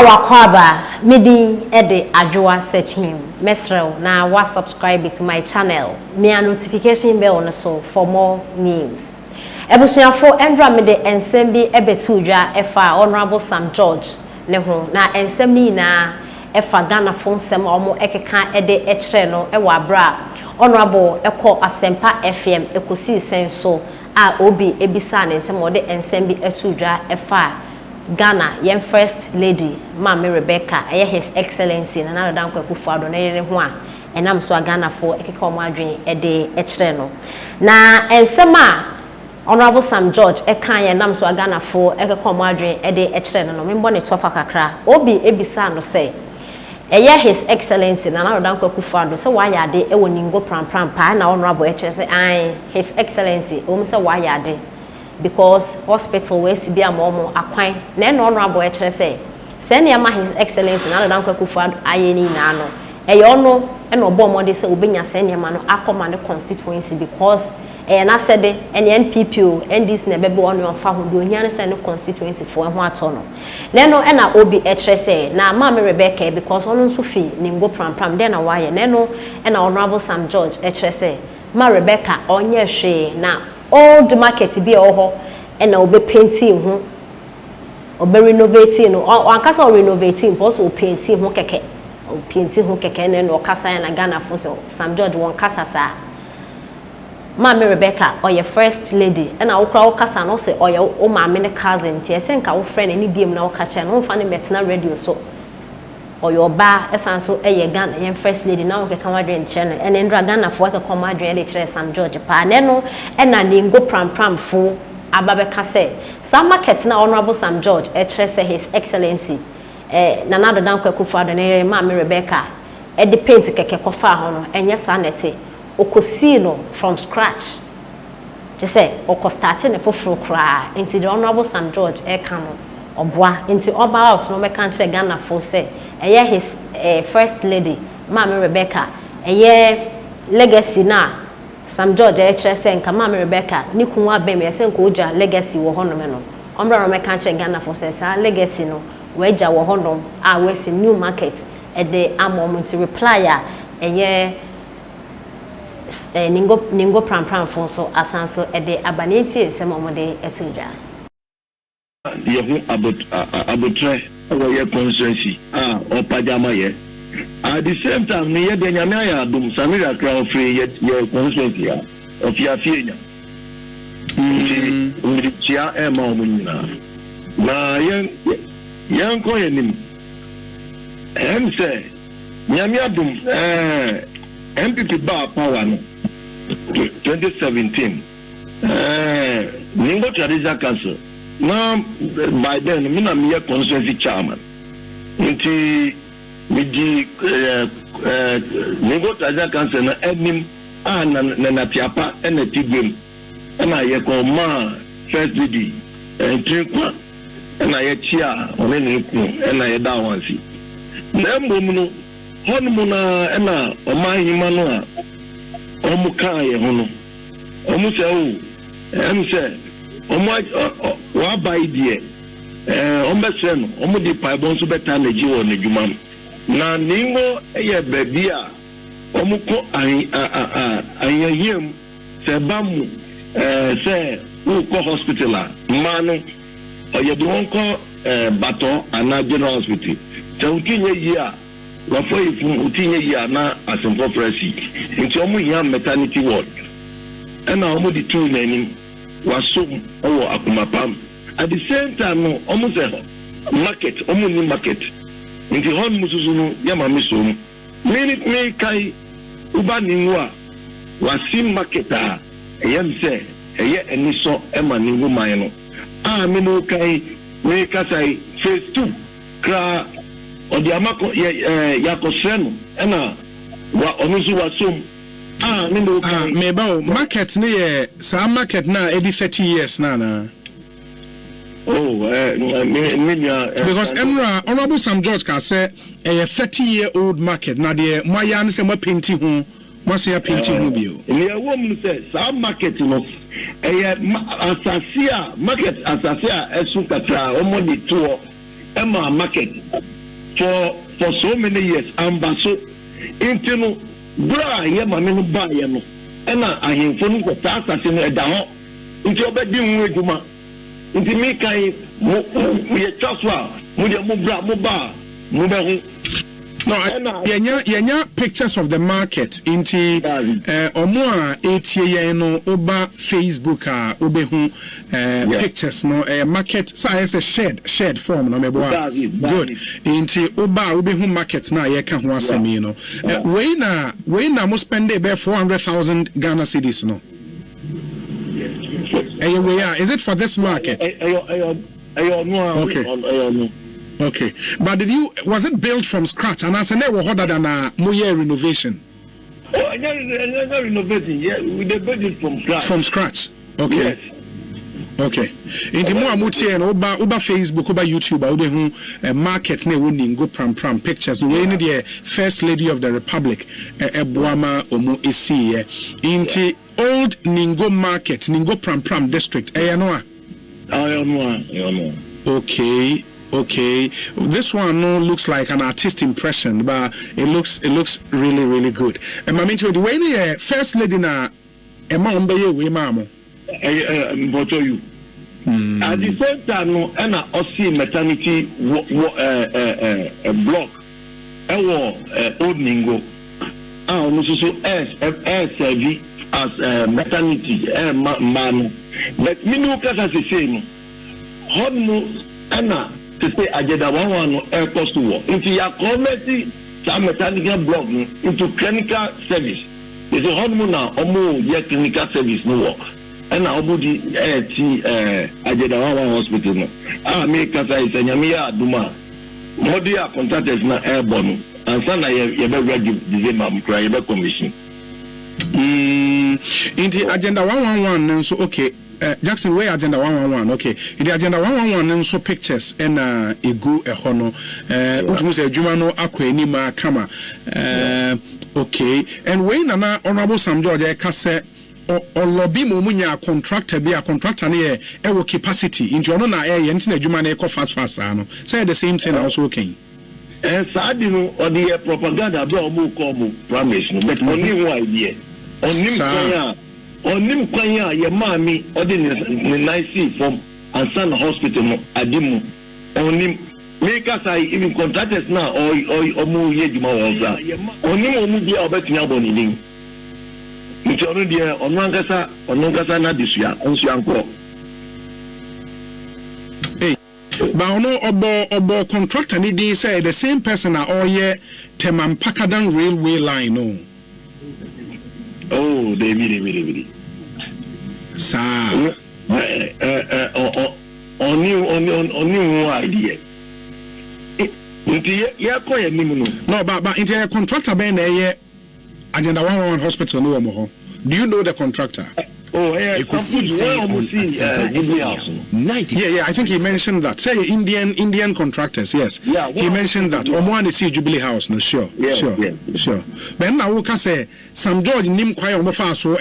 wakwaba midi ede adwoa search him mesrel na wa subscribe to my channel me a notification bell on so for more news ebusuafo endra me de ensem bi ebetu dwa efa honorable Sam George ne ho na ensem ni na efa Ghana fo nsem omo ekeka ede ekire no ewa bra honorable ekọ Asempa FM ekosi senso a obi ebisa ne nsem ode ensem bi etu dwa efa Ghana yen first lady Mama Rebecca His Excellency na Nana Nigofuo adonere ho a enam so Ghana fo ekeka omo adwen ede ekire no na ensema Honorable Sam George ekan ye nam so Ghana fo ekeka omo adwen ede ekire no membo ne tofa kakra obi ebisa no say His Excellency na Nana Nigofuo ado say wa yade e woni ngo pram pa na honorable ekire say His Excellency o say wa yade because hospital we si bia momo akwan na no honorable ekire say ne ma His Excellency na Nana Nigofuo aye ni na no ono e no bo mo de say obenya se ne ma no akoma ne constituency because na said and NPP and this na bebe on your fa ho do hia ne say ne constituency for ho ato no no e na obi ekire say na Mama Rebecca because ono nso fi ni ngo pram den na waye no e na honorable Sam George ekire say Ma Rebecca onye hwe na old market bi ho e na obe painting ho obe renovating no ankasa renovating but so painting ho keke o painting ho keke ne no kasa na Ghana for Sam George won kasa sa Mama Rebecca or your first lady and I will kasa no say or your mama ne cousin tie senka wo friend any diem na wo ka che no fa ne metina radio so or your ba esanso ye Ghana your first lady na wo ke kan wadwen channel and endra Ghana for ke come wadwen de kire Sam George pa ne no e na ne ngo pram fo ababeka say some market na honorable Sam George e kire say His Excellency na Nana Nigofuo adonere Mama Rebecca e de paint keke kofa ho no enye sa nete okosi no from scratch just say oko start ne foforo kra into the honorable Sam George e kan no oboa into oba out no make country Ghana for say His first lady Mama Rebecca legacy na Sam George e kire say nka Mama Rebecca ni kunwa bem ye say nka oja legacy wo hono me no omra no make country Ghana for say sa legacy no we ja wo hono a we see new market e de amom to reply ningo pram fon so asanso e de abaneti semomode esuja yehu abotre oye constituency opajama ye at the same time ni ye de nyame ayadum samira kra free ye constituency of ya fienya chia ema omunina na ye ko ye nim say nyame adum MPP bar power no 2017 Ningo Traditional Council now by then me na me constituency chairman nti me di Ningo Traditional Council na admin na tiapa na tigwem na ye ko ma first lady trinkwa na ye chia one ne ku na ye da wansi na mbom no honmu na na omahima no a omu kan ye hono omu se o se omu wa bai die ombese no omu di paibon so beta na ji won adwuma na ningo ye baby a omu ko anyahiem se bamu se u ko hospital a manu oye do won ko bato ana general hospital se ukinye yi a wafo ifun utinye ya na asempo presi nti omu ya maternity ward ena omu di tu nani waso owo akumapam at the same time no omu se market omu ni market nti hon mususu no ya ma miso mu me kai uba ninwa wasi market a eyem se eye eniso ema ningu man no me no kai me kasai phase 2 kra odi amako yakoseno ena wa onusu wasum meba market ne ye sa market na edi 30 years na because honorable Sam George can say a 30-year-old market na de moya ne se mo painting ho mo se painting ho bio ni e wo mu se sa market no asase a market asase a esu katra omodi to Emma market for so many years. So into no bra ye ma me no ba ye no. Ena ahemfo no ko ta asase no eda ho. Nti obedi nwe djuma. Nti me kai mo ye chaswa mo de mo bra mo ba mo be ho. No, yenya pictures of the market inti omo a etie no oba Facebook a obehu pictures no market size a shared form no mebo good inti oba obehu market na ye ka ho asemi no we na mo spend be 400,000 Ghana cedis no is it for this market? Okay. Okay, but was it built from scratch? And I said, never harder than a Moye renovation. Oh, I'm not renovating. Yeah, we built it from scratch. From scratch. Okay. Yes. Okay. In the more muti and Oba Facebook, Oba YouTube, Oba market ne winning go pram pictures. We need the First Lady of the Republic, Ebuama Omu Isi. In the old Ningo market, Ningo pram district. Ayanoa. Okay. Okay, this one looks like an artist impression, but it looks really, really good. And I mean, the way the First Lady na mom be we mamo. But you. At the same time, no, and I see maternity block. Old Ningo. Also serve as maternity man. But me no case as the same. Honmo and to say agenda one air cost to war. Into your committee, some mechanical block into clinical service. It's a honeymoon now, almost clinical service no work. And now, Budi agenda one hospital. Make us a Yamia Duma. Modia contractors na airborne. And son, I have ready December cry commission. In the agenda 111, so okay. Jackson, where agenda 111? Okay, in the agenda 111, so pictures and ego a hono. Utumus Jumano Aquanima Kama. Okay, and when Nana Honorable Sam George Casse or lobby Mumunya contractor be a contractor near our capacity in Jonah air and Jumane fast ano. Say the same thing also okay. Sadino or the propaganda bro promise, but only one idea. On him kwanya ye mami odi ni nice from Ansan hospital no adimu on him make us even contractors now or omu ye juma woza on him omu dia obetumi aboni nim nti onu dia onu ankasa na disua onsu anko ba ono obo contractor ni dey say the same person are all ye Temampakadan railway line no. Oh, they really. Sir. On new idea. No, but into a contractor ben a agenda 111 hospital no more. Do you know the contractor? Oh, yeah, I think he mentioned that. Say Indian contractors, yes. Yeah, he mentioned that. Or one is Jubilee House, no, sure. But now we can say some George Nim Kwai on the fast so